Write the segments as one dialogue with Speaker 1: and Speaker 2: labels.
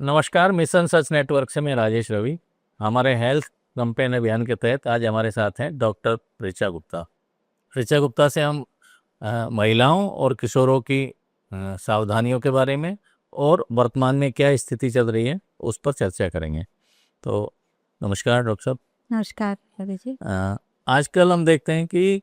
Speaker 1: नमस्कार, मिशन सच नेटवर्क से मैं राजेश रवि। हमारे हेल्थ कैंपेन अभियान के तहत आज हमारे साथ हैं डॉक्टर ऋचा गुप्ता। ऋचा गुप्ता से हम महिलाओं और किशोरों की सावधानियों के बारे में और वर्तमान में क्या स्थिति चल रही है उस पर चर्चा करेंगे। तो नमस्कार डॉक्टर साहब।
Speaker 2: नमस्कार रवि जी।
Speaker 1: आजकल हम देखते हैं कि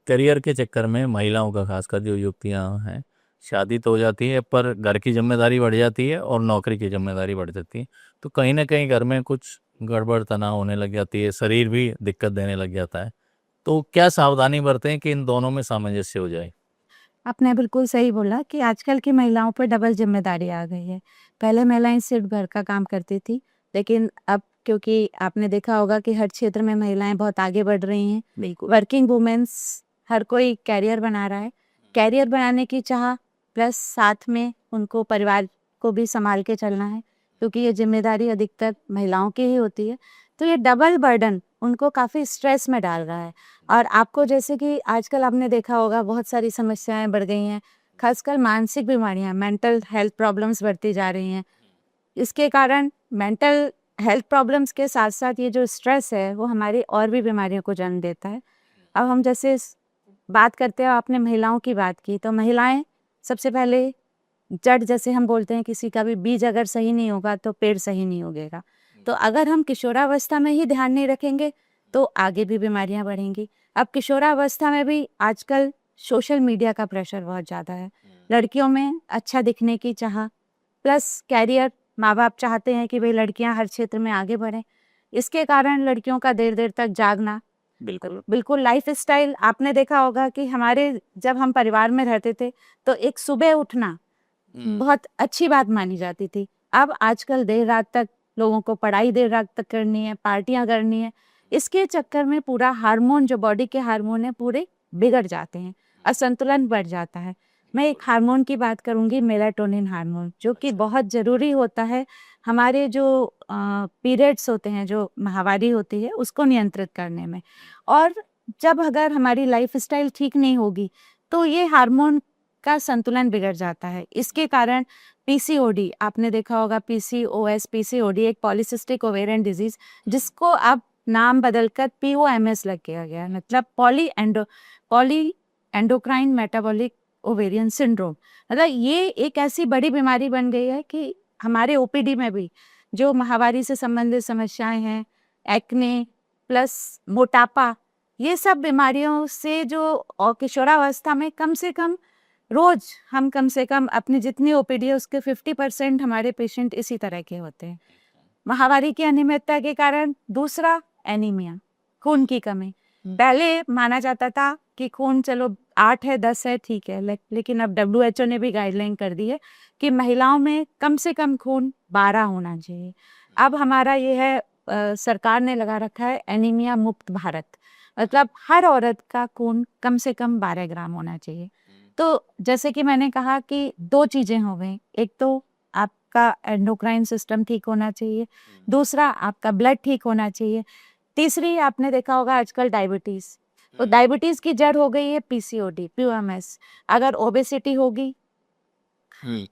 Speaker 1: करियर के चक्कर में महिलाओं का, खासकर जो युवतियां हैं, शादी तो हो जाती है पर घर की जिम्मेदारी बढ़ जाती है और नौकरी की जिम्मेदारी बढ़ जाती है। तो कहीं ना कहीं घर में कुछ गड़बड़ तनाव होने लग जाती है, शरीर भी दिक्कत देने लग जाता है। तो क्या सावधानी बरतें कि इन दोनों में सामंजस्य हो जाए?
Speaker 2: आपने बिल्कुल सही बोला कि आजकल की महिलाओं पर डबल जिम्मेदारी आ गई है। पहले महिलाएं सिर्फ घर का काम करती थी, लेकिन अब क्योंकि आपने देखा होगा कि हर क्षेत्र में महिलाएं बहुत आगे बढ़ रही हैं।
Speaker 1: बिल्कुल।
Speaker 2: वर्किंग वुमेन्स, हर कोई कैरियर बना रहा है। कैरियर बनाने की चाह प्लस साथ में उनको परिवार को भी संभाल के चलना है, क्योंकि ये जिम्मेदारी अधिकतर महिलाओं की ही होती है। तो ये डबल बर्डन उनको काफ़ी स्ट्रेस में डाल रहा है। और आपको जैसे कि आजकल आपने देखा होगा बहुत सारी समस्याएं बढ़ गई हैं, खासकर मानसिक बीमारियां, मेंटल हेल्थ प्रॉब्लम्स बढ़ती जा रही हैं। इसके कारण मेंटल हेल्थ प्रॉब्लम्स के साथ साथ ये जो स्ट्रेस है वो हमारी और भी बीमारियों को जन्म देता है। अब हम जैसे बात करते हैं, आपने महिलाओं की बात की, तो महिलाएं सबसे पहले जड़, जैसे हम बोलते हैं किसी का भी बीज अगर सही नहीं होगा तो पेड़ सही नहीं उगेगा। तो अगर हम किशोरावस्था में ही ध्यान नहीं रखेंगे तो आगे भी बीमारियां बढ़ेंगी। अब किशोरावस्था में भी आजकल सोशल मीडिया का प्रेशर बहुत ज़्यादा है। लड़कियों में अच्छा दिखने की चाह प्लस कैरियर, माँ बाप चाहते हैं कि भाई लड़कियां हर क्षेत्र में आगे बढ़ें। इसके कारण लड़कियों का देर देर तक जागना, बिल्कुल लाइफ स्टाइल आपने देखा होगा कि हमारे जब हम परिवार में रहते थे तो एक सुबह उठना बहुत अच्छी बात मानी जाती थी। अब आजकल देर रात तक लोगों को पढ़ाई देर रात तक करनी है, पार्टियां करनी है। इसके चक्कर में पूरा हार्मोन, जो बॉडी के हार्मोन है, पूरे बिगड़ जाते हैं, असंतुलन बढ़ जाता है। मैं एक हार्मोन की बात करूंगी, मेलाटोनिन हार्मोन, जो कि बहुत ज़रूरी होता है हमारे जो पीरियड्स होते हैं, जो माहवारी होती है, उसको नियंत्रित करने में। और जब अगर हमारी लाइफ स्टाइल ठीक नहीं होगी तो ये हार्मोन का संतुलन बिगड़ जाता है। इसके कारण पीसीओडी, आपने देखा होगा, पीसीओएस, पीसीओडी एक पॉलीसिस्टिक ओवेरियन डिजीज, जिसको अब नाम बदलकर पीओएमएस लग गया गया, मतलब poly endocrine metabolic ovarian syndrome. मतलब ये एक ऐसी बड़ी बीमारी बन गई है कि हमारे ओपीडी में भी जो माहवारी से संबंधित समस्याएं हैं, एक्ने प्लस मोटापा, ये सब बीमारियों से जो किशोरावस्था में कम से कम रोज हम कम से कम अपनी जितनी ओपीडी है उसके 50% हमारे पेशेंट इसी तरह के होते हैं। माहवारी की अनियमितता के कारण दूसरा एनीमिया, खून की कमी। पहले माना जाता था कि खून चलो 8 है 10 है ठीक है, लेकिन अब WHO ने भी गाइडलाइन कर दी है कि महिलाओं में कम से कम खून 12 होना चाहिए। अब हमारा ये है, सरकार ने लगा रखा है एनीमिया मुक्त भारत, मतलब हर औरत का खून कम से कम 12 ग्राम होना चाहिए। तो जैसे कि मैंने कहा कि दो चीजें हो गई, एक तो आपका एंडोक्राइन सिस्टम ठीक होना चाहिए, दूसरा आपका ब्लड ठीक होना चाहिए, तीसरी आपने देखा होगा आजकल डायबिटीज। तो डायबिटीज की जड़ हो गई है पीसीओडी, पीओएमएस। अगर ओबेसिटी होगी,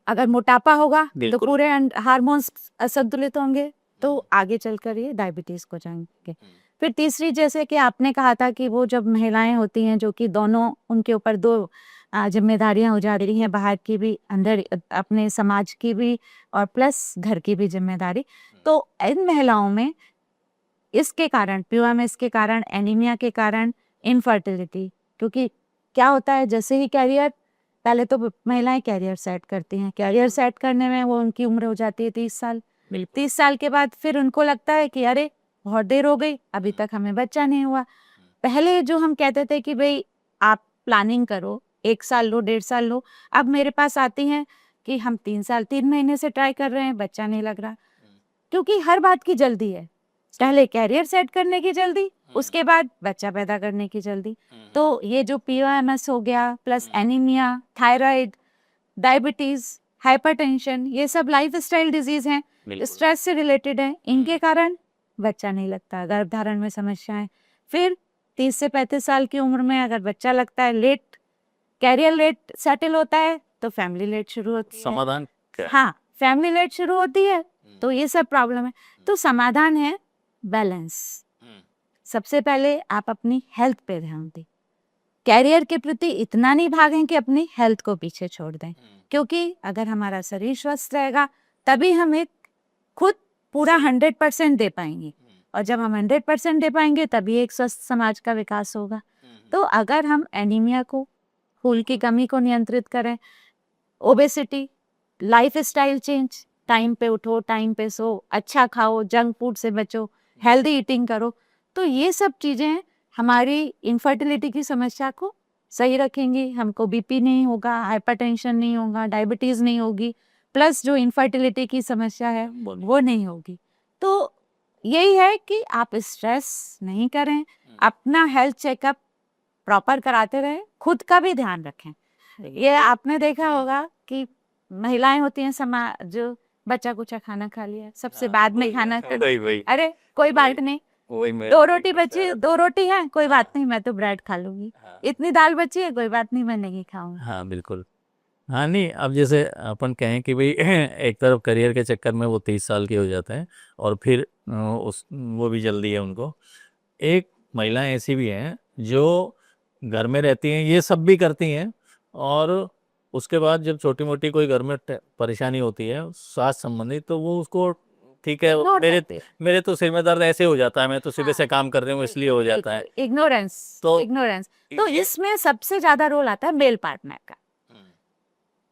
Speaker 2: अगर मोटापा होगा तो पूरे हार्मोन्स असंतुलित होंगे, तो आगे चलकर ये डायबिटीज को जाएंगे। फिर तीसरी, जैसे कि आपने कहा था कि वो जब महिलाएं होती हैं जो कि दोनों, उनके ऊपर दो जिम्मेदारियां हो जा रही हैं, बाहर की भी, अंदर अपने समाज की भी, और प्लस घर की भी जिम्मेदारी। तो इन महिलाओं में इसके कारण, पीओएमएस के कारण, एनीमिया के कारण इनफर्टिलिटी, क्योंकि क्या होता है, जैसे ही कैरियर, पहले तो महिलाएं कैरियर सेट करती हैं, कैरियर सेट करने में वो उनकी उम्र हो जाती है 30 साल। 30 साल के बाद फिर उनको लगता है कि अरे बहुत देर हो गई, अभी तक हमें बच्चा नहीं हुआ। पहले जो हम कहते थे कि भाई आप प्लानिंग करो, 1 साल लो, 1.5 साल लो, अब मेरे पास आती हैं कि हम 3 साल 3 महीने से ट्राई कर रहे हैं, बच्चा नहीं लग रहा। क्योंकि हर बात की जल्दी है, पहले कैरियर सेट करने की जल्दी, उसके बाद बच्चा पैदा करने की जल्दी। तो ये जो पीओएमएस हो गया, plus anaemia, thyroid, diabetes, hypertension, ये सब लाइफ स्टाइल डिजीज हैं, स्ट्रेस से रिलेटेड है। इनके कारण बच्चा नहीं लगता, गर्भधारण में समस्याएं। फिर 30 से 35 साल की उम्र में अगर बच्चा लगता है, लेट कैरियर लेट सेटल होता है, तो फैमिली लेट शुरू होती है।
Speaker 1: समाधान क्या है?
Speaker 2: हाँ, फैमिली लेट शुरू होती है, तो ये सब प्रॉब्लम है। तो समाधान है बैलेंस। सबसे पहले आप अपनी हेल्थ पे ध्यान दें, कैरियर के प्रति इतना नहीं भागें कि अपनी हेल्थ को पीछे छोड़ दें, क्योंकि अगर हमारा शरीर स्वस्थ रहेगा तभी हम एक खुद पूरा 100% दे पाएंगे, और जब हम 100% दे पाएंगे तभी एक स्वस्थ समाज का विकास होगा। तो अगर हम एनीमिया को, खून की कमी को नियंत्रित करें, obesity, life style change, time पे उठो, टाइम पे सो, अच्छा खाओ, जंक फूड से बचो, हेल्दी ईटिंग करो, तो ये सब चीज़ें हमारी इनफर्टिलिटी की समस्या को सही रखेंगी। हमको बीपी नहीं होगा, हाइपरटेंशन नहीं होगा, डायबिटीज़ नहीं होगी, प्लस जो इनफर्टिलिटी की समस्या है वो नहीं होगी। तो यही है कि आप स्ट्रेस नहीं करें, अपना हेल्थ चेकअप प्रॉपर कराते रहें, खुद का भी ध्यान रखें। ये आपने देखा होगा कि महिलाएं होती हैं जो बच्चा कुछ खाना खा लिया, सबसे बाद में खाना खा,
Speaker 1: वही
Speaker 2: अरे कोई बात नहीं,
Speaker 1: वही
Speaker 2: 2 रोटी बची, 2 रोटी है, कोई बात नहीं, मैं तो ब्रेड खा लूंगी, इतनी दाल बची है, कोई बात नहीं, मैं नहीं खाऊंगी।
Speaker 1: हाँ बिल्कुल। हाँ नहीं, अब जैसे अपन कहें कि भाई एक तरफ करियर के चक्कर में वो 30 साल के हो जाते हैं और फिर वो भी जल्दी है उनको। एक महिलाएं ऐसी भी हैं जो घर में रहती हैं, ये सब भी करती हैं, और उसके बाद जब छोटी मोटी कोई घर में परेशानी होती है स्वास्थ्य संबंधी, तो वो उसको ठीक है, मेरे तो सिर में दर्द ऐसे हो जाता है, मैं तो सुबह से काम कर रही हूँ इसलिए हो जाता है।
Speaker 2: इग्नोरेंस तो इसमें सबसे ज्यादा रोल आता है मेल पार्टनर का।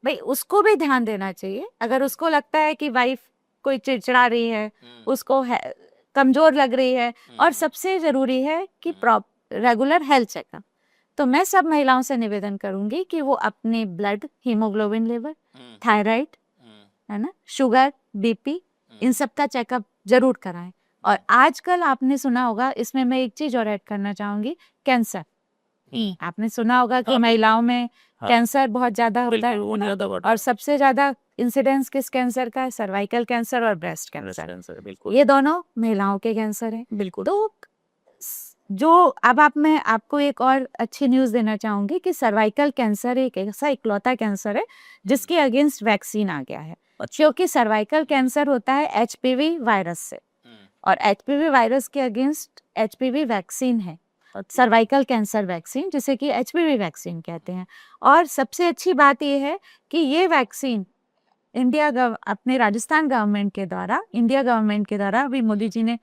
Speaker 2: भाई उसको भी ध्यान देना चाहिए। अगर उसको लगता है कि वाइफ कोई चिड़चिड़ा रही है, उसको कमजोर लग रही है, और सबसे जरूरी है कि रेगुलर हेल्थ चेकअप, तो मैं सब महिलाओं से निवेदन करूंगी कि वो अपने ब्लड, हीमोग्लोबिन लेवल, थायराइड, है ना, शुगर, बीपी, इन सब का चेकअप जरूर कराएं। और आजकल आपने सुना होगा, इसमें मैं एक चीज और ऐड करना चाहूंगी, कैंसर। आपने सुना होगा कि महिलाओं में कैंसर बहुत ज्यादा होता है, और सबसे ज्यादा इंसिडेंस किस कैंसर का है? सर्वाइकल कैंसर और ब्रेस्ट कैंसर। ये दोनों महिलाओं के कैंसर हैं। बिल्कुल। तो जो अब मैं आपको एक और अच्छी न्यूज देना चाहूंगी कि सर्वाइकल कैंसर एक ऐसा इकलौता कैंसर है जिसके अगेंस्ट वैक्सीन आ गया है। क्योंकि सर्वाइकल कैंसर होता है एचपीवी वायरस से, और एचपीवी वायरस के अगेंस्ट एचपीवी वैक्सीन है, सर्वाइकल कैंसर वैक्सीन, जिसे कि एचपीवी वैक्सीन कहते हैं। और सबसे अच्छी बात यह है कि ये वैक्सीन अपने राजस्थान गवर्नमेंट के द्वारा, इंडिया गवर्नमेंट के द्वारा, अभी मोदी जी ने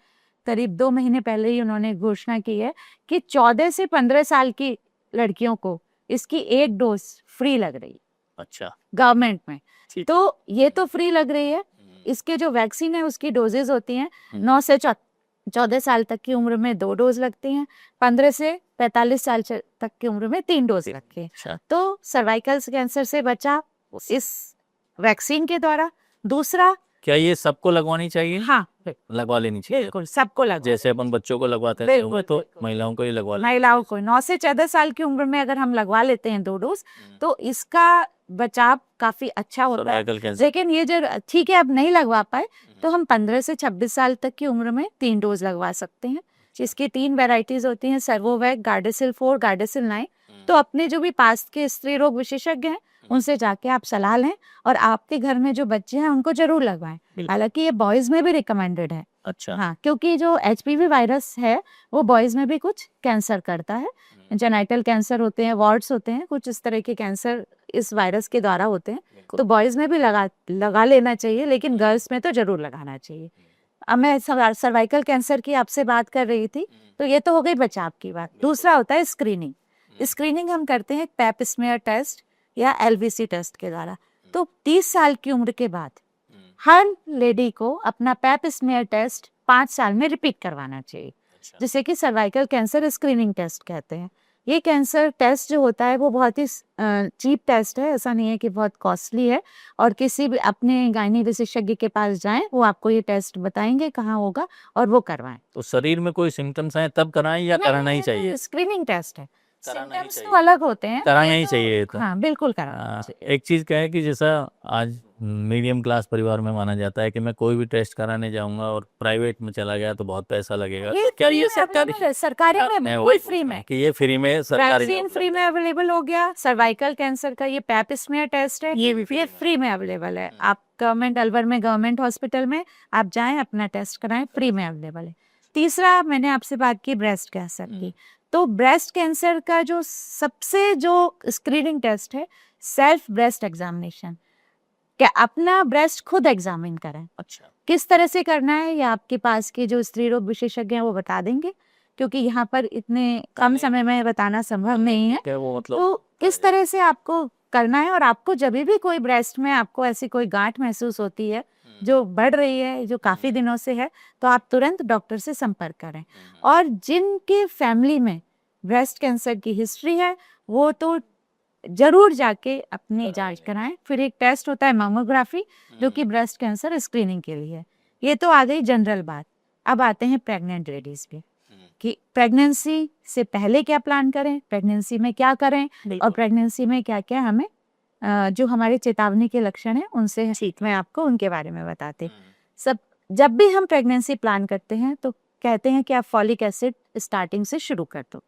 Speaker 2: करीब 2 महीने पहले ही उन्होंने घोषणा की है कि 14 से 15 साल की लड़कियों को इसकी 1 डोज फ्री लग रही है। अच्छा, गवर्नमेंट में। तो ये तो फ्री लग रही है। इसके जो वैक्सीन है उसकी डोजेज होती हैं 9 से 14 साल तक की उम्र में 2 डोज लगती हैं, 15 से 45 साल तक की उम्र में 3 डोज लगती हैं। तो सर्वाइकल कैंसर से बचा इस वैक्सीन के द्वारा। दूसरा, क्या ये सबको लगवानी चाहिए? हाँ, लगवा लेनी चाहिए। बिल्कुल, सबको लगवा, जैसे अपन बच्चों को लगवाते हैं तो महिलाओं को ही लगवा लें। महिलाओं को 9 से 14 साल की उम्र में अगर हम लगवा लेते हैं 2 डोज, तो इसका बचाव काफी अच्छा होता है। लेकिन ये जो ठीक है अब नहीं लगवा पाए, तो हम 15 से 26 साल तक की उम्र में 3 डोज लगवा सकते हैं। जिसकी 3 वेराइटीज होती हैं, सर्वोवैक, गार्डेसिल 4, गार्डेसिल 9। तो अपने जो भी पास के स्त्री रोग विशेषज्ञ हैं उनसे जाके आप सलाह लें, और आपके घर में जो बच्चे हैं उनको जरूर लगवाएं। हालांकि ये बॉयज में भी रिकमेंडेड है। अच्छा। हाँ, क्योंकि जो एचपीवी वायरस है वो बॉयज में भी कुछ कैंसर करता है, जेनाइटल कैंसर होते हैं, वार्ड्स होते हैं, कुछ इस तरह के कैंसर इस वायरस के द्वारा होते हैं। तो बॉयज में भी लगा लेना चाहिए, लेकिन गर्ल्स में तो जरूर लगाना चाहिए। अब मैं सर्वाइकल कैंसर की आपसे बात कर रही थी, तो ये तो हो गई बचाव की बात। दूसरा होता है स्क्रीनिंग। स्क्रीनिंग हम करते हैं पैप स्मेयर टेस्ट या एलवीसी टेस्ट के द्वारा। तो 30 साल की उम्र के बाद हर लेडी को अपना पैप स्मेयर टेस्ट 5 साल में रिपीट करवाना चाहिए, जिसे कि सर्वाइकल कैंसर स्क्रीनिंग टेस्ट कहते हैं। ये कैंसर टेस्ट जो होता है वो बहुत ही चीप टेस्ट है, ऐसा नहीं है कि बहुत कॉस्टली है। और किसी भी अपने गायनी विशेषज्ञ के पास जाएं, वो आपको ये टेस्ट बताएंगे कहाँ होगा और वो करवाएं। तो शरीर में कोई सिम्टम्स हैं तब कराएं या कराना ही चाहिए? स्क्रीनिंग टेस्ट है,
Speaker 1: कराना ही
Speaker 2: सिम्टम्स तो
Speaker 1: चाहिए,
Speaker 2: अलग होते हैं,
Speaker 1: कराना
Speaker 2: ये
Speaker 1: ही
Speaker 2: तो
Speaker 1: चाहिए ये तो।
Speaker 2: हाँ बिल्कुल कराना चाहिए।
Speaker 1: एक चीज़ क्या है कि जैसा आज मीडियम क्लास परिवार में माना जाता है कि मैं कोई भी टेस्ट कराने जाऊंगा और प्राइवेट में चला गया तो बहुत पैसा लगेगा,
Speaker 2: ये
Speaker 1: तो क्या
Speaker 2: फ्री
Speaker 1: ये
Speaker 2: में
Speaker 1: सरकारी?
Speaker 2: अवेलेबल है, सरकारी में
Speaker 1: मैं
Speaker 2: बिल्कुल
Speaker 1: वही
Speaker 2: फ्री
Speaker 1: पूछ रहा
Speaker 2: में।
Speaker 1: हूँ कि ये फ्री में सरकारी में
Speaker 2: वैक्सीन फ्री
Speaker 1: उपलब्ध
Speaker 2: में
Speaker 1: है।
Speaker 2: अवेलेबल हो गया, सर्वाइकल कैंसर का ये पैप स्मीयर टेस्ट है,
Speaker 1: ये भी फ्री
Speaker 2: ये
Speaker 1: में।
Speaker 2: फ्री में अवेलेबल है। आप गवर्नमेंट अलवर में गवर्नमेंट हॉस्पिटल में आप जाएं, अपना टेस्ट कराएं, फ्री में अवेलेबल है। तीसरा, मैंने आपसे बात की ब्रेस्ट कैंसर की, तो ब्रेस्ट कैंसर का जो सबसे जो स्क्रीनिंग टेस्ट है, सेल्फ ब्रेस्ट एग्जामिनेशन, क्या अपना ब्रेस्ट खुद एग्जामिन करें।
Speaker 1: अच्छा,
Speaker 2: किस तरह से करना है ये आपके पास के जो स्त्री रोग विशेषज्ञ हैं वो बता देंगे, क्योंकि यहाँ पर इतने कम समय में बताना संभव नहीं है।
Speaker 1: क्या वो मतलब
Speaker 2: तो किस तरह से आपको करना है, और आपको जब भी कोई ब्रेस्ट में आपको ऐसी कोई गांठ महसूस होती है जो बढ़ रही है, जो काफी दिनों से है, तो आप तुरंत डॉक्टर से संपर्क करें। और जिनके फैमिली में ब्रेस्ट कैंसर की हिस्ट्री है वो तो जरूर जाके अपनी जांच कराएं। फिर एक टेस्ट होता है मैमोग्राफी, जो कि ब्रेस्ट कैंसर स्क्रीनिंग के लिए है। ये तो आ गई जनरल बात। अब आते हैं प्रेग्नेंट लेडीज पे, कि प्रेगनेंसी से पहले क्या प्लान करें, प्रेगनेंसी में क्या करें, और प्रेगनेंसी में क्या क्या हमें जो हमारे चेतावनी के लक्षण हैं उनसे मैं आपको उनके बारे में बताते हैं। सब जब भी हम प्रेगनेंसी प्लान करते हैं तो कहते हैं कि आप फॉलिक एसिड स्टार्टिंग से शुरू कर दो।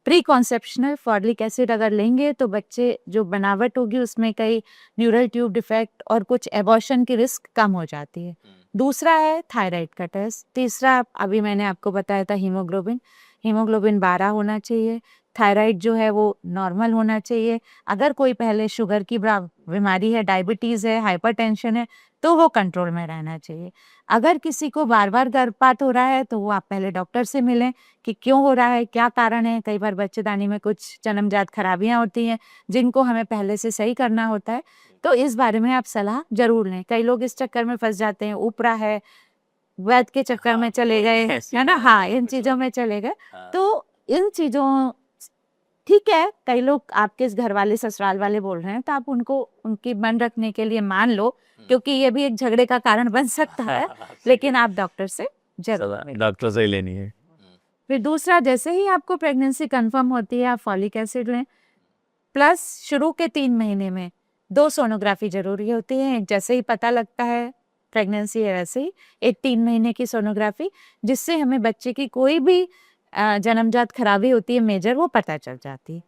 Speaker 2: प्री कॉन्सेप्शनल फॉलिक एसिड अगर लेंगे तो बच्चे जो बनावट होगी उसमें कई न्यूरल ट्यूब डिफेक्ट और कुछ एबॉर्शन की रिस्क कम हो जाती है। दूसरा है थायराइड का टेस्ट। तीसरा, अभी मैंने आपको बताया था, हीमोग्लोबिन। हीमोग्लोबिन 12 होना चाहिए। थायराइड जो है वो नॉर्मल होना चाहिए। अगर कोई पहले शुगर की बीमारी है, डायबिटीज़ है, हाइपरटेंशन है, तो वो कंट्रोल में रहना चाहिए। अगर किसी को बार बार गर्भपात हो रहा है तो वो आप पहले डॉक्टर से मिलें कि क्यों हो रहा है, क्या कारण है। कई बार बच्चेदानी में कुछ जन्मजात खराबियां होती हैं जिनको हमें पहले से सही करना होता है, तो इस बारे में आप सलाह जरूर लें। कई लोग इस चक्कर में फंस जाते हैं, ऊपरा है, वैद्य के चक्कर में चले गए, है ना, हाँ, इन चीजों में चले गए। तो इन चीजों, ठीक है, कई लोग आपके इस घर वाले ससुराल वाले बोल रहे हैं तो आप उनको उनकी मन रखने के लिए मान लो, क्योंकि ये भी एक झगड़े का कारण बन सकता है। लेकिन आप डॉक्टर से जरूर मिलें।
Speaker 1: डॉक्टर से ही लेनी है।
Speaker 2: फिर दूसरा, जैसे ही आपको प्रेगनेंसी कंफर्म होती है आप फॉलिक एसिड लें, प्लस शुरू के 3 महीने में 2 सोनोग्राफी जरूरी होती है। एक जैसे ही पता लगता है प्रेगनेंसी है, वैसे ही एक 3 महीने की सोनोग्राफी, जिससे हमें बच्चे की कोई भी जन्मजात खराबी होती है मेजर, वो पता चल जाती है।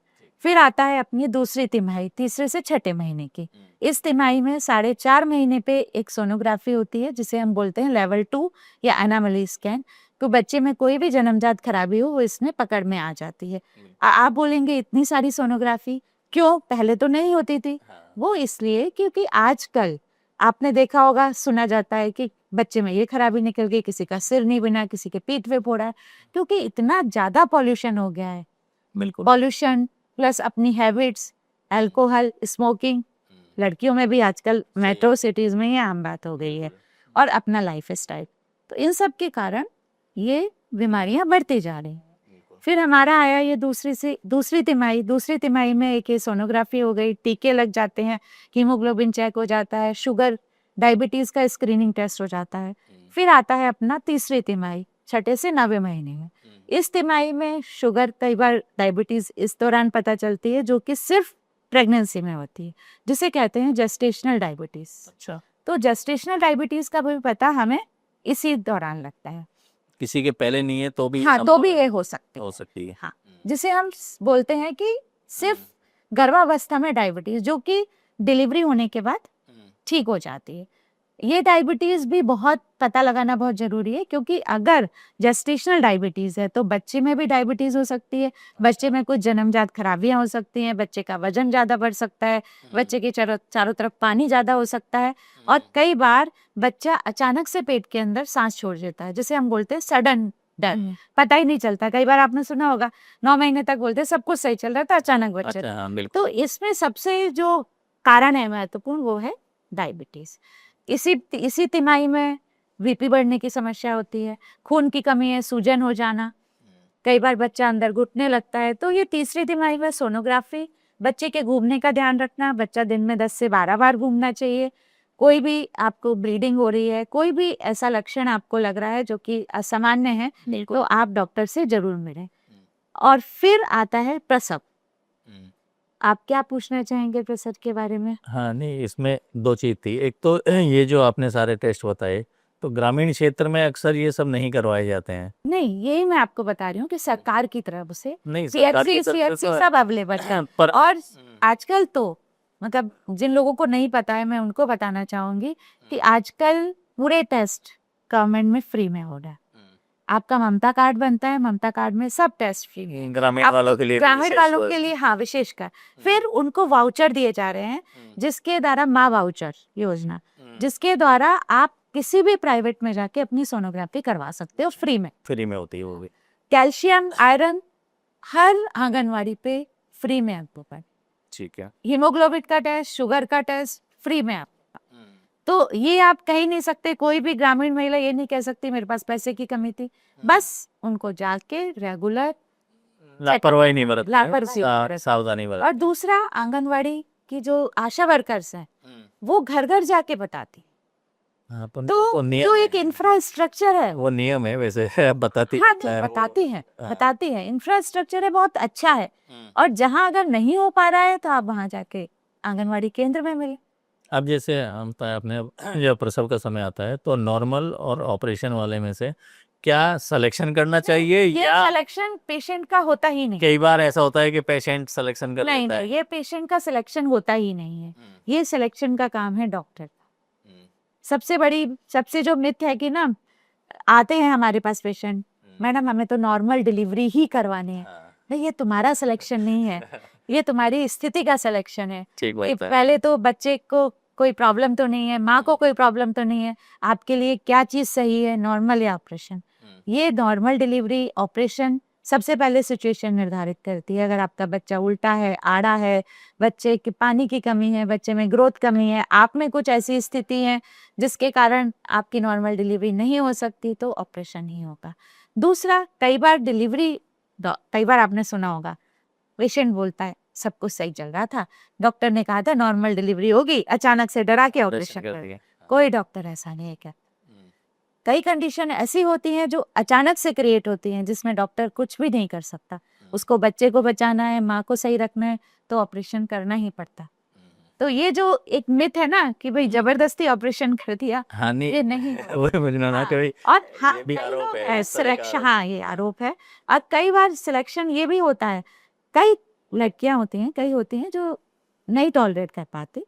Speaker 2: फिर आता है अपनी दूसरी तिमाही, तीसरे से छठे महीने की। इस तिमाही में 4.5 महीने पे एक सोनोग्राफी होती है जिसे हम बोलते हैं लेवल 2 या एनामली स्कैन। तो बच्चे में कोई भी जन्मजात खराबी हो वो इसमें पकड़ में आ जाती है। आप बोलेंगे इतनी सारी सोनोग्राफी क्यों, पहले तो नहीं होती थी। वो इसलिए क्योंकि आजकल आपने देखा होगा, सुना जाता है कि बच्चे में ये खराबी निकल गई, किसी का सिर नहीं बना, किसी के पीठ पे फोड़ा है, क्योंकि इतना ज्यादा पॉल्यूशन हो गया है।
Speaker 1: बिल्कुल।
Speaker 2: पॉल्यूशन प्लस अपनी हैबिट्स, अल्कोहल, स्मोकिंग, लड़कियों में भी आजकल मेट्रो सिटीज में ये आम बात हो गई है, और अपना लाइफ स्टाइल। तो इन सब के कारण ये बीमारियां बढ़ती जा रही हैं। फिर हमारा आया ये दूसरी तिमाही। दूसरी तिमाही में एक ये सोनोग्राफी हो गई, टीके लग जाते हैं, हीमोग्लोबिन चेक हो जाता है, शुगर डायबिटीज का स्क्रीनिंग टेस्ट हो जाता है। फिर आता है अपना तीसरी तिमाही, छठे से 9वें महीने में। इस तिमाही में शुगर, कई बार डायबिटीज इस दौरान पता चलती है, जो कि सिर्फ प्रेगनेंसी में होती है, जिसे कहते हैं जेस्टेशनल डायबिटीज।
Speaker 1: अच्छा,
Speaker 2: तो जेस्टेशनल डायबिटीज का भी पता हमें इसी दौरान लगता है।
Speaker 1: किसी के पहले नहीं है तो भी
Speaker 2: हाँ, तो भी ये हो सकती
Speaker 1: हो सकती है।
Speaker 2: हाँ, जिसे हम बोलते हैं कि सिर्फ गर्भावस्था में डायबिटीज, जो कि डिलीवरी होने के बाद ठीक हो जाती है। ये डायबिटीज भी बहुत पता लगाना बहुत जरूरी है, क्योंकि अगर जेस्टेशनल डायबिटीज है तो बच्चे में भी डायबिटीज हो सकती है, बच्चे में कुछ जन्मजात खराबियां हो सकती हैं, बच्चे का वजन ज्यादा बढ़ सकता है, बच्चे के चारों तरफ पानी ज्यादा हो सकता है, और कई बार बच्चा अचानक से पेट के अंदर सांस छोड़ देता है, जिसे हम बोलते हैं सडन डेथ। पता ही नहीं चलता। कई बार आपने सुना होगा 9 महीने तक बोलते सब कुछ सही चल रहा था, अचानक बच्चे।
Speaker 1: अच्छा, हाँ, बिल्कुल।
Speaker 2: तो इसमें सबसे जो कारण है महत्वपूर्ण, वो है डायबिटीज। इसी तिमाही में बीपी बढ़ने की समस्या होती है, खून की कमी है, सूजन हो जाना, कई बार बच्चा अंदर घुटने लगता है। तो ये तीसरी तिमाही में सोनोग्राफी, बच्चे के घूमने का ध्यान रखना, बच्चा दिन में 10 से 12 बार घूमना चाहिए। कोई भी आपको ब्लीडिंग हो रही है, कोई भी ऐसा लक्षण आपको लग रहा है जो कि असामान्य है, तो आप डॉक्टर से जरूर मिलें। और फिर आता है प्रसव। आप क्या पूछना चाहेंगे प्रसव के बारे में?
Speaker 1: हाँ नहीं, इसमें दो चीज़ थी। एक तो ये जो आपने सारे टेस्ट बताए, तो ग्रामीण क्षेत्र में अक्सर ये सब नहीं करवाए जाते हैं।
Speaker 2: नहीं, यही मैं आपको बता रही हूँ कि सरकार की तरफ से
Speaker 1: नहीं, सरकार की
Speaker 2: सीएचसी
Speaker 1: तरफ से
Speaker 2: सीएचसी
Speaker 1: तो
Speaker 2: सब अवेलेबल है।
Speaker 1: पर
Speaker 2: और आजकल तो मतलब जिन लोगों को नहीं पता है मैं उनको बताना चाहूंगी कि आजकल पूरे टेस्ट गवर्नमेंट में फ्री में हो रहा है। आपका ममता कार्ड बनता है, ममता कार्ड में सब टेस्ट फ्री में।
Speaker 1: ग्रामीण
Speaker 2: आप
Speaker 1: वालों के लिए
Speaker 2: ग्रामीण
Speaker 1: विशेष
Speaker 2: वालों के लिए हाँ विशेषकर फिर उनको वाउचर दिए जा रहे हैं, जिसके द्वारा माँ वाउचर योजना, जिसके द्वारा आप किसी भी प्राइवेट में जाके अपनी सोनोग्राफी करवा सकते हो फ्री में
Speaker 1: होती है वो भी।
Speaker 2: कैल्शियम आयरन हर आंगनवाड़ी पे फ्री में आपको पर
Speaker 1: ठीक है।
Speaker 2: हीमोग्लोबिन का टेस्ट, शुगर का टेस्ट फ्री में आपको। तो ये आप कह ही नहीं सकते, कोई भी ग्रामीण महिला ये नहीं कह सकती मेरे पास पैसे की कमी थी। बस उनको जाके रेगुलर
Speaker 1: लापरवाही नहीं बरतते हैं,
Speaker 2: लापरवाही
Speaker 1: सावधानी बरतते
Speaker 2: और दूसरा आंगनवाड़ी की जो आशा वर्कर्स हैं वो घर घर जाके बताती।
Speaker 1: हैं। हाँ,
Speaker 2: तो जो एक इंफ्रास्ट्रक्चर है
Speaker 1: वो नियम है वैसे बताती
Speaker 2: हाँ
Speaker 1: है वो।
Speaker 2: बताती है इंफ्रास्ट्रक्चर है बहुत अच्छा है। और जहाँ अगर नहीं हो पा रहा है तो आप वहाँ जाके आंगनवाड़ी केंद्र में मिले।
Speaker 1: अब जैसे हम तो अपने जब प्रसव का समय आता है तो नॉर्मल और ऑपरेशन वाले में से क्या सिलेक्शन करना चाहिए,
Speaker 2: ये
Speaker 1: या
Speaker 2: सिलेक्शन पेशेंट का होता ही नहीं।
Speaker 1: कई बार ऐसा होता है कि पेशेंट सिलेक्शन कर
Speaker 2: नहीं
Speaker 1: लेता है?
Speaker 2: नहीं, ये पेशेंट का सिलेक्शन होता ही नहीं है। ये सिलेक्शन का काम है डॉक्टर का। सबसे जो मिथ है कि ना आते हैं हमारे पास पेशेंट, मैडम हमें तो नॉर्मल डिलीवरी ही करवानी है। नहीं, ये तुम्हारा सिलेक्शन नहीं है, ये तुम्हारी स्थिति का सिलेक्शन है।
Speaker 1: ठीक
Speaker 2: कि
Speaker 1: बात है।
Speaker 2: पहले तो बच्चे को कोई प्रॉब्लम तो नहीं है, माँ को कोई प्रॉब्लम तो नहीं है, आपके लिए क्या चीज सही है, नॉर्मल या ऑपरेशन। ये नॉर्मल डिलीवरी ऑपरेशन सबसे पहले सिचुएशन निर्धारित करती है। अगर आपका बच्चा उल्टा है, आड़ा है, बच्चे की पानी की कमी है, बच्चे में ग्रोथ कमी है, आप में कुछ ऐसी स्थिति है जिसके कारण आपकी नॉर्मल डिलीवरी नहीं हो सकती, तो ऑपरेशन ही होगा। दूसरा, कई बार आपने सुना होगा पेशेंट बोलता है सब कुछ सही चल रहा था, डॉक्टर ने कहा था नॉर्मल डिलीवरी होगी, अचानक से डरा के ऑपरेशन कर दिया। कोई डॉक्टर ऐसा नहीं है क्या? कई कंडीशन ऐसी होती हैं जो अचानक से क्रिएट होती हैं जिसमें डॉक्टर कुछ भी नहीं कर सकता। उसको बच्चे को बचाना है, माँ को सही रखना है, तो ऑपरेशन करना ही पड़ता। तो ये जो एक मिथ है ना कि भाई जबरदस्ती ऑपरेशन कर दिया,
Speaker 1: हाँ नहीं,
Speaker 2: ये नहीं
Speaker 1: वही मुझे ना कि भाई
Speaker 2: और हाँ
Speaker 1: ये भी
Speaker 2: कई
Speaker 1: आरोप
Speaker 2: लोग
Speaker 1: है, इस तरह का
Speaker 2: सिलेक्शन,
Speaker 1: आरोप।
Speaker 2: हाँ ये आरोप है। और कई बार सिलेक्शन ये भी होता है, कई लड़कियां होती हैं, कई होती हैं जो नहीं टॉलरेट कर पाती,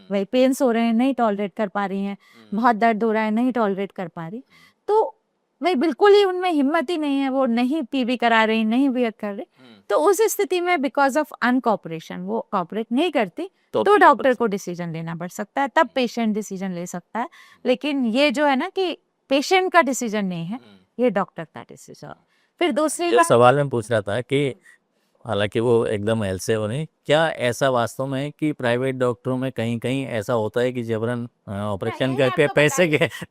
Speaker 2: भाई पेन्स हो रहे हैं नहीं टॉलरेट कर पा रही हैं, बहुत दर्द हो रहा है नहीं टॉलरेट कर पा रही, तो भाई बिल्कुल ही उनमें हिम्मत ही नहीं है, वो नहीं पीवी करा रही, नहीं बियर कर रही, तो उस स्थिति में बिकॉज ऑफ अनकॉपरेशन वो कॉपरेट नहीं करती, तो डॉक्टर को डिसीजन लेना पड़ सकता है, तब पेशेंट डिसीजन ले सकता है। लेकिन ये जो है ना कि पेशेंट का डिसीजन नहीं है, ये डॉक्टर का डिसीजन। फिर दूसरी
Speaker 1: जो
Speaker 2: बात,
Speaker 1: सवाल मैं पूछ रहा था कि हालांकि वो एकदम हेल्थ से हो नहीं, क्या ऐसा वास्तव में है कि प्राइवेट डॉक्टरों में कहीं कहीं ऐसा होता है कि जबरन ऑपरेशन
Speaker 2: यही
Speaker 1: करके
Speaker 2: आपको बता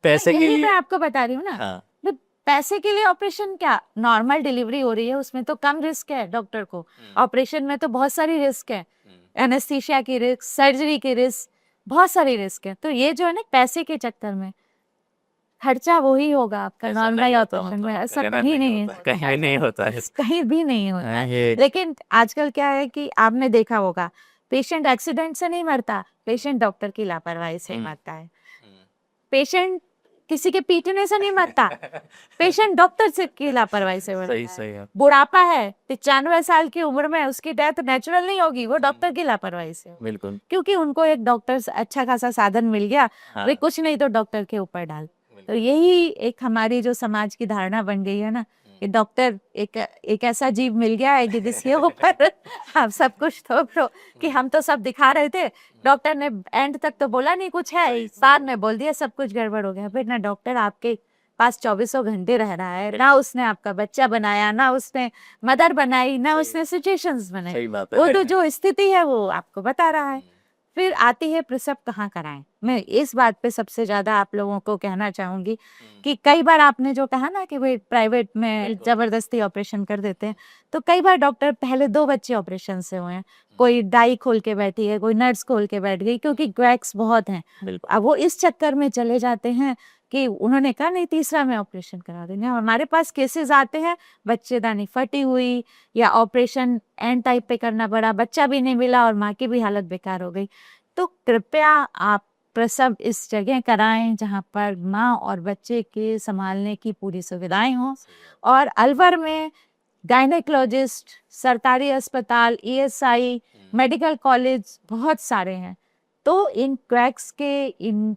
Speaker 1: पैसे के
Speaker 2: यही
Speaker 1: लिए?
Speaker 2: मैं आपको बता रही हूँ ना,
Speaker 1: हाँ
Speaker 2: तो पैसे के लिए ऑपरेशन क्या, नॉर्मल डिलीवरी हो रही है उसमें तो कम रिस्क है डॉक्टर को, ऑपरेशन में तो बहुत सारी रिस्क है, एनेस्थीसिया की रिस्क, सर्जरी की रिस्क, बहुत सारी रिस्क है। तो ये जो है ना पैसे के चक्कर में खर्चा वही होगा आपका नॉर्मल ऑपरेशन में, ऐसा कहीं नहीं है,
Speaker 1: कहीं नहीं होता है।
Speaker 2: कहीं भी नहीं होता
Speaker 1: हाँ,
Speaker 2: है।
Speaker 1: ये
Speaker 2: लेकिन आजकल क्या है कि आपने देखा होगा पेशेंट एक्सीडेंट से नहीं मरता, पेशेंट डॉक्टर की लापरवाही से ही मरता है। पेशेंट किसी के पीटने से नहीं मरता, पेशेंट डॉक्टर से की लापरवाही से मरता
Speaker 1: सही
Speaker 2: है।
Speaker 1: सही है।
Speaker 2: बुढ़ापा है 95 साल की उम्र में, उसकी डेथ नेचुरल नहीं होगी, वो डॉक्टर की लापरवाही से होगी।
Speaker 1: बिल्कुल।
Speaker 2: क्योंकि उनको एक डॉक्टर से अच्छा खासा साधन मिल गया,
Speaker 1: हाँ।
Speaker 2: वे कुछ नहीं तो डॉक्टर के ऊपर डाल। तो यही एक हमारी जो समाज की धारणा बन गई है ना कि डॉक्टर एक ऐसा जीव मिल गया है कि जिसके ऊपर आप सब कुछ थोप दो, कि हम तो सब दिखा रहे थे, डॉक्टर ने एंड तक तो बोला नहीं कुछ है, बाद में बोल दिया सब कुछ गड़बड़ हो गया। फिर ना डॉक्टर आपके पास 24 घंटे रह रहा है, ना उसने आपका बच्चा बनाया, ना उसने मदर बनाई, ना उसने सिचुएशंस बनाई,
Speaker 1: सही बात है।
Speaker 2: वो तो जो स्थिति है वो आपको बता रहा है। फिर आती है प्रसव कहाँ कराएं। मैं इस बात पे सबसे ज्यादा आप लोगों को कहना चाहूंगी कि कई बार आपने जो कहा ना कि भाई प्राइवेट में जबरदस्ती ऑपरेशन कर देते हैं, तो कई बार डॉक्टर पहले 2 बच्चे ऑपरेशन से हुए हैं, कोई डाई खोल के बैठी है, कोई नर्स खोल के बैठ गई, क्योंकि क्रैक्स बहुत हैं।
Speaker 1: बिल्कुल।
Speaker 2: अब वो इस चक्कर में चले जाते हैं कि उन्होंने कहा नहीं तीसरा में ऑपरेशन करा देंगे। हमारे पास केसेस आते हैं बच्चेदानी फटी हुई या ऑपरेशन एंड टाइप पे करना पड़ा, बच्चा भी नहीं मिला और माँ की भी हालत बेकार हो गई। तो कृपया आप प्रसव इस जगह कराएं जहाँ पर माँ और बच्चे के संभालने की पूरी सुविधाएं हों। और अलवर में गायनेकोलॉजिस्ट, सरकारी अस्पताल, ईएसआई, मेडिकल कॉलेज बहुत सारे हैं। तो इन क्रैक्स के, इन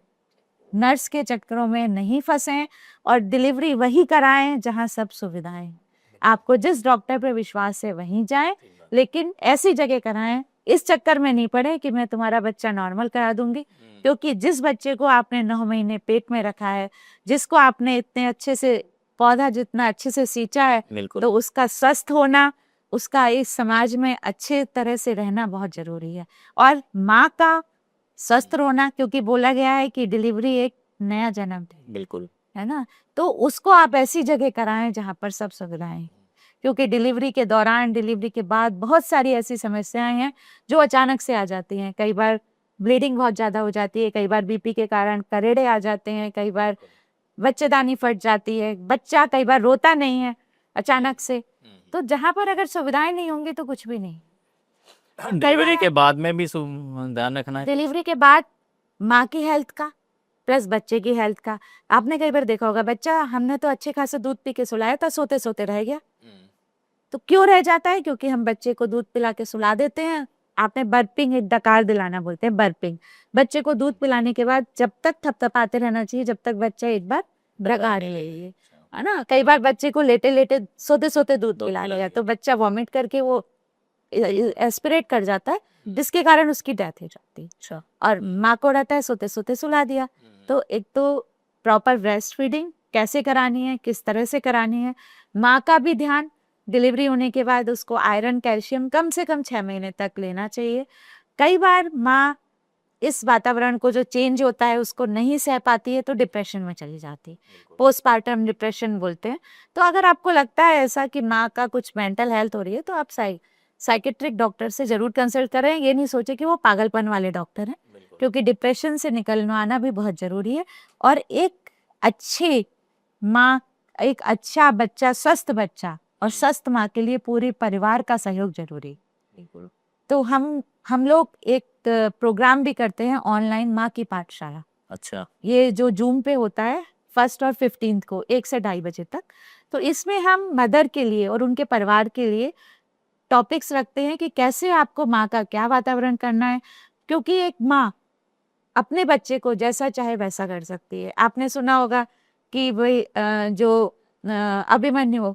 Speaker 2: नर्स के चक्करों में नहीं फंसें और डिलीवरी वही कराएं जहां सब सुविधाएं हैं। आपको जिस डॉक्टर पे विश्वास है वहीं जाएं, लेकिन ऐसी जगह कराएं, इस चक्कर में नहीं पड़े कि मैं तुम्हारा बच्चा नॉर्मल करा दूंगी। क्योंकि जिस बच्चे को आपने 9 महीने पेट में रखा है, जिसको आपने इतने अच्छे से, पौधा जितना अच्छे से सींचा है,
Speaker 1: बिल्कुल।
Speaker 2: तो उसका स्वस्थ होना, उसका इस समाज में अच्छे तरह से रहना बहुत जरूरी है। और माँ का स्वस्थ रोना, क्योंकि बोला गया है कि डिलीवरी एक नया जन्म है,
Speaker 1: बिल्कुल।
Speaker 2: है ना। तो उसको आप ऐसी जगह कराएं जहाँ पर सब सुविधाएं हैं। क्योंकि डिलीवरी के दौरान, डिलीवरी के बाद बहुत सारी ऐसी समस्याएं हैं जो अचानक से आ जाती हैं। कई बार ब्लीडिंग बहुत ज़्यादा हो जाती है, कई बार बीपी के कारण करेड़े आ जाते हैं, कई बार बच्चेदानी फट जाती है, बच्चा कई बार रोता नहीं है अचानक से। तो जहाँ पर अगर सुविधाएं नहीं होंगी तो कुछ भी नहीं।
Speaker 1: डिलीवरी के बाद में भी ध्यान रखना है।
Speaker 2: डिलीवरी के बाद माँ की हेल्थ का प्लस बच्चे की हेल्थ का। आपने कई बार देखा होगा, बच्चा हमने तो अच्छे खासे दूध पी के सुलाया था, सोते सोते रह गया। तो क्यों रह जाता है? क्योंकि हम बच्चे को दूध पिला के सुला देते हैं। आपने बर्पिंग, एक डकार दिलाना बोलते हैं, बर्पिंग। बच्चे को दूध पिलाने के बाद जब तक थपथपाते रहना चाहिए जब तक बच्चा एक बार डकार ले, है ना। कई बार बच्चे को लेटे लेटे, सोते सोते दूध पिला लिया तो बच्चा वॉमिट करके वो एस्पिरेट कर जाता है, जिसके कारण उसकी डेथ हो जाती है। और माँ को रहता है सोते सोते सुला दिया। तो एक तो प्रॉपर ब्रेस्ट फीडिंग कैसे करानी है, किस तरह से करानी है, माँ का भी ध्यान। डिलीवरी होने के बाद उसको आयरन, कैल्शियम कम से कम 6 महीने तक लेना चाहिए। कई बार माँ इस वातावरण को जो चेंज होता है उसको नहीं सह पाती है तो डिप्रेशन में चली जाती है, पोस्टपार्टम डिप्रेशन बोलते हैं। तो अगर आपको लगता है ऐसा कि माँ का कुछ मेंटल हेल्थ हो रही है तो आप साइकेट्रिक डॉक्टर से जरूर कंसल्ट करें। ये नहीं सोचे कि वो पागलपन वाले डॉक्टर हैं, क्योंकि डिप्रेशन से निकलना आना भी बहुत जरूरी है। और एक अच्छी माँ, एक अच्छा बच्चा, स्वस्थ बच्चा और स्वस्थ माँ के लिए पूरे परिवार का सहयोग जरूरी। तो हम लोग एक प्रोग्राम भी करते हैं ऑनलाइन, माँ की पाठशाला।
Speaker 1: अच्छा।
Speaker 2: ये जो जूम पे होता है 1 और 15 को 1 से 2:30 बजे तक। तो इसमें हम मदर के लिए और उनके परिवार के लिए टॉपिक्स रखते हैं कि कैसे आपको माँ का क्या वातावरण करना है। क्योंकि एक माँ अपने बच्चे को जैसा चाहे वैसा कर सकती है। आपने सुना होगा कि भाई जो अभिमन्यु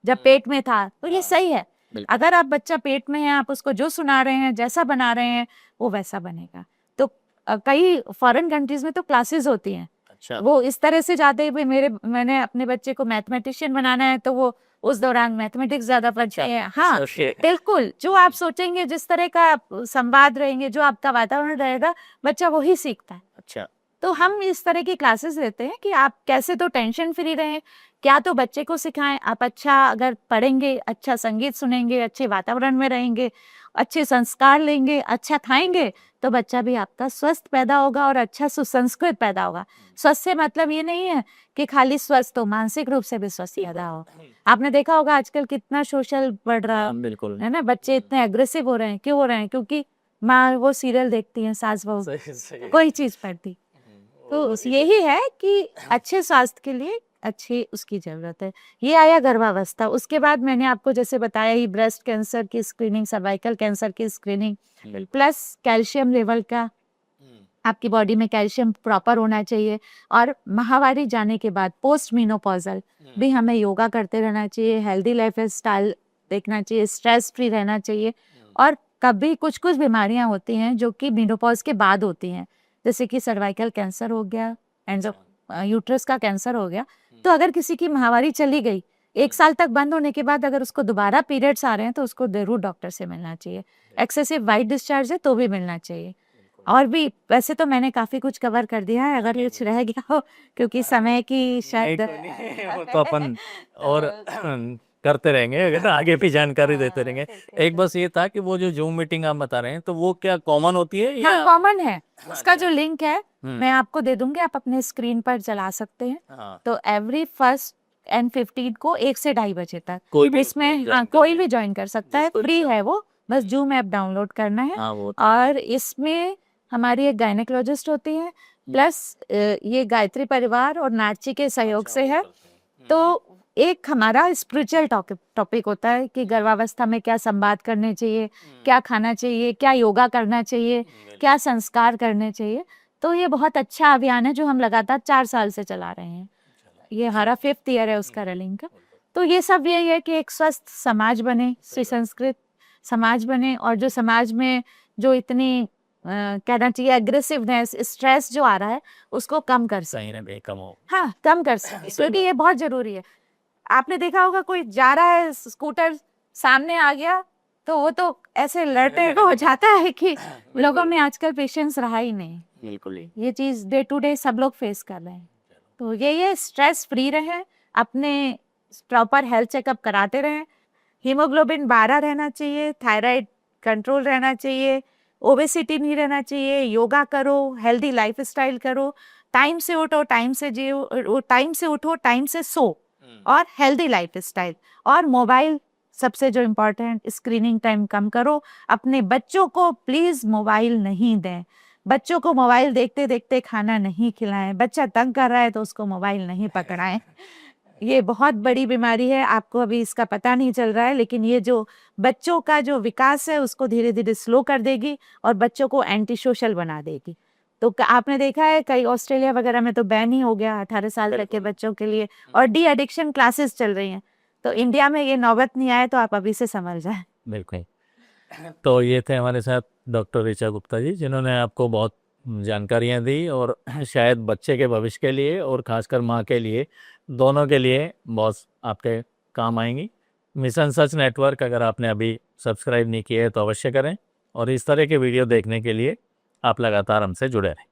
Speaker 2: जब पेट में था, तो ये सही है। अगर आप बच्चा पेट में है, आप उसको जो सुना रहे हैं, जैसा बना रहे हैं, वो वैसा बनेगा। तो कई फॉरेन कंट्रीज में तो क्लासेस होती हैं।
Speaker 1: अच्छा।
Speaker 2: वो इस तरह से जाते हैं, भाई मैंने अपने बच्चे को मैथमेटिशियन बनाना है, तो वो उस दौरान मैथमेटिक्स ज्यादा पढ़ते हैं। हाँ बिल्कुल, जो आप सोचेंगे, जिस तरह का आप संवाद रहेंगे, जो आपका वातावरण रहेगा, बच्चा वही सीखता है।
Speaker 1: अच्छा।
Speaker 2: तो हम इस तरह की क्लासेस लेते हैं कि आप कैसे तो टेंशन फ्री रहें, क्या तो बच्चे को सिखाएं। आप अच्छा अगर पढ़ेंगे, अच्छा संगीत सुनेंगे, अच्छे वातावरण में रहेंगे, अच्छे संस्कार लेंगे, अच्छा खाएंगे, तो बच्चा भी आपका स्वस्थ पैदा होगा और अच्छा सुसंस्कृत पैदा होगा। स्वस्थ से मतलब ये नहीं है कि खाली स्वस्थ हो, मानसिक रूप से भी स्वस्थ पैदा हो। आपने देखा होगा आजकल कितना सोशल बढ़ रहा
Speaker 1: बिल्कुल
Speaker 2: है ना, बच्चे इतने एग्रेसिव हो रहे हैं। क्यों हो रहे हैं? क्योंकि माँ वो सीरियल देखती है, सास बहू, कोई चीज पढ़ती। तो यही है कि अच्छे स्वास्थ्य के लिए अच्छी उसकी जरूरत है। ये आया गर्भावस्था। उसके बाद मैंने आपको जैसे बताया ही, ब्रेस्ट कैंसर की स्क्रीनिंग, सर्वाइकल कैंसर की स्क्रीनिंग, प्लस कैल्शियम लेवल का, आपकी बॉडी में कैल्शियम प्रॉपर होना चाहिए। और माहवारी जाने के बाद पोस्ट मीनोपॉजल भी हमें योगा करते रहना चाहिए, हेल्दी लाइफ स्टाइल देखना चाहिए, स्ट्रेस फ्री रहना चाहिए। और कभी कुछ कुछ बीमारियां होती हैं जो कि मीनोपॉज के बाद होती हैं, जैसे कि सर्वाइकल कैंसर हो गया, यूट्रस का कैंसर हो गया। तो अगर किसी की माहवारी चली गई, 1 साल तक बंद होने के बाद अगर उसको दोबारा पीरियड्स आ रहे हैं, तो उसको जरूर डॉक्टर से मिलना चाहिए। एक्सेसिव वाइट डिस्चार्ज है तो भी मिलना चाहिए। और भी वैसे तो मैंने काफी कुछ कवर कर दिया है, अगर कुछ रह गया हो, क्योंकि समय की शायद
Speaker 1: वो तो अपन और करते रहेंगे, अगर आगे भी जानकारी देते रहेंगे।
Speaker 2: हाँ,
Speaker 1: एक बस ये था कि वो जो जूम मीटिंग आप बता रहे हैं, तो वो क्या कॉमन होती है
Speaker 2: हाँ
Speaker 1: या?
Speaker 2: कॉमन है। उसका
Speaker 1: अच्छा।
Speaker 2: जो लिंक है मैं आपको दे दूंगी, आप अपने स्क्रीन पर चला सकते हैं।
Speaker 1: हाँ,
Speaker 2: तो एवरी फर्स्ट एंड 15 को 1 से 2:30 बजे तक
Speaker 1: कोई भी
Speaker 2: इसमें
Speaker 1: उसमें
Speaker 2: हाँ
Speaker 1: join कर
Speaker 2: कोई
Speaker 1: ले।
Speaker 2: भी ज्वाइन कर सकता है,
Speaker 1: जिसको
Speaker 2: फ्री
Speaker 1: इच्छा
Speaker 2: है वो, बस जूम ऐप डाउनलोड करना है।
Speaker 1: हाँ, वो तो
Speaker 2: और इसमें हमारी एक गायनेकोलॉजिस्ट होती है, प्लस ये गायत्री परिवार और नाची के सहयोग
Speaker 1: अच्छा
Speaker 2: से
Speaker 1: वो
Speaker 2: है।
Speaker 1: करते हैं।
Speaker 2: तो एक हमारा स्पिरिचुअल टॉपिक होता है कि गर्भावस्था में क्या संवाद करने चाहिए, क्या खाना चाहिए, क्या योगा करना चाहिए, क्या संस्कार करने चाहिए। तो ये बहुत अच्छा अभियान है जो हम लगातार 4 साल से चला रहे हैं। ये हमारा 5th ईयर है उसका रनिंग का। तो ये सब यही है कि एक स्वस्थ समाज बने, सुसंस्कृत समाज बने, और जो समाज में जो इतनी कहना चाहिए एग्रेसिवनेस, स्ट्रेस जो आ रहा है, उसको कम कर सके।
Speaker 1: कहीं ना कहीं कम हो।
Speaker 2: हाँ, कम कर सके, क्योंकि ये बहुत जरूरी है। आपने देखा होगा कोई जा रहा है स्कूटर, सामने आ गया तो वो तो ऐसे लड़ने को हो जाता है कि लोगों में आजकल पेशेंस रहा ही नहीं।
Speaker 1: बिल्कुल ही।
Speaker 2: ये चीज डे टू डे सब लोग फेस कर रहे हैं। तो ये स्ट्रेस फ्री रहे, अपने प्रॉपर हेल्थ चेकअप कराते रहें। हीमोग्लोबिन 12 रहना चाहिए, थायराइड कंट्रोल रहना चाहिए, ओबेसिटी नहीं रहना चाहिए, योगा करो, हेल्दी लाइफस्टाइल करो, टाइम से उठो, टाइम से जियो, टाइम से उठो, टाइम से सो, और हेल्दी लाइफस्टाइल। और मोबाइल सबसे जो इम्पोर्टेंट, स्क्रीनिंग टाइम कम करो। अपने बच्चों को प्लीज मोबाइल नहीं दें। बच्चों को मोबाइल देखते देखते खाना नहीं खिलाएं। बच्चा तंग कर रहा है तो उसको मोबाइल नहीं पकड़ाएं। ये बहुत बड़ी बीमारी है, आपको अभी इसका पता नहीं चल रहा है, लेकिन ये जो बच्चों का जो विकास है उसको धीरे धीरे स्लो कर देगी और बच्चों को एंटी सोशल बना देगी। तो आपने देखा है कई ऑस्ट्रेलिया वगैरह में तो बैन ही हो गया 18 साल तक के बच्चों के लिए, और डी एडिक्शन क्लासेस चल रही हैं। तो इंडिया में ये नौबत नहीं आए तो आप अभी से समझ जाए।
Speaker 1: बिल्कुल। तो ये थे हमारे साथ डॉक्टर ऋचा गुप्ता जी, जिन्होंने आपको बहुत जानकारियां दी, और शायद बच्चे के भविष्य के लिए और खासकर माँ के लिए, दोनों के लिए बहुत आपके काम आएंगी। मिशन सच नेटवर्क अगर आपने अभी सब्सक्राइब नहीं किया है तो अवश्य करें, और इस तरह के वीडियो देखने के लिए आप लगातार हमसे जुड़े रहें।